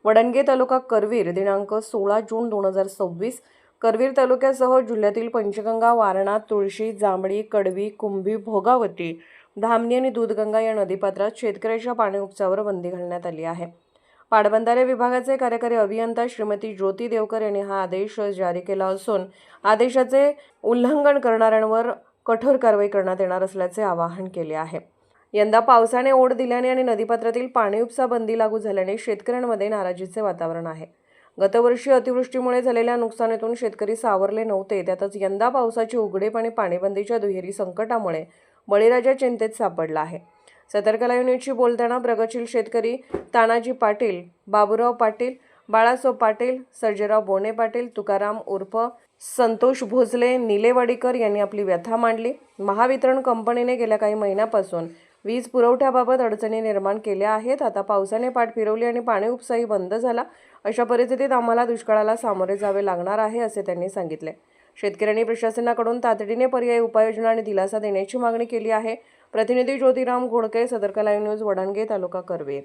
वडणगे तालुका करवीर दिनांक 16 जून 2026 करवीर तालुक्यासह जिल्ह्यातील पंचगंगा, वारणा, तुळशी, जांभळी, कडवी, कुंभी, भोगावती, धामणी आणि दूधगंगा या नदीपात्रात शेतकऱ्याच्या पाणी उपसावर बंदी घालण्यात आली आहे। पाटबंधारे विभागाचे कार्यकारी अभियंता श्रीमती ज्योती देवकर यांनी हा आदेश जारी केला असून आदेशाचे उल्लंघन करणाऱ्यांवर कठोर कारवाई करण्यात येणार असल्याचे आवाहन केले आहे। यंदा पावसाने ओढ दिल्याने आणि नदीपात्रातील पाणी उपसा बंदी लागू झाल्याने शेतकऱ्यांमध्ये नाराजीचे वातावरण आहे। गतवर्षी अतिवृष्टीमुळे झालेल्या नुकसानीतून शेतकरी सावरले नव्हते, त्यातच यंदा पावसाची उघडीप आणि पाणीबंदीच्या दुहेरी संकटामुळे बळीराजा चिंतेत सापडला आहे। सतर्क लाईव्ह न्यूजशी बोलताना प्रगतशील शेतकरी तानाजी पाटील, बाबूराव पाटील, बाळासाहेब पाटील, सर्जेराव बोने पाटील, तुकाराम उर्फ संतोष भोसले, निलेवाडीकर यांनी आपली व्यथा मांडली। महावितरण कंपनीने गेल्या काही महिन्यापासून वीज पुरवठ्याबाबत अडचणी निर्माण केल्या आहेत। आता पावसाने पाठ फिरवली आणि पाणी उपसाही बंद झाला। अशा परिस्थितीत आम्हाला दुष्काळाला सामोरे जावे लागणार आहे, असे त्यांनी सांगितले। शेतकऱ्यांनी प्रशासनाकडून तातडीने पर्यायी उपाययोजना आणि दिलासा देण्याची मागणी केली आहे। प्रतिनिधी ज्योतिराम घोडके, सतर्क लाईव्ह न्यूज, वडणगे तालुका करवीर।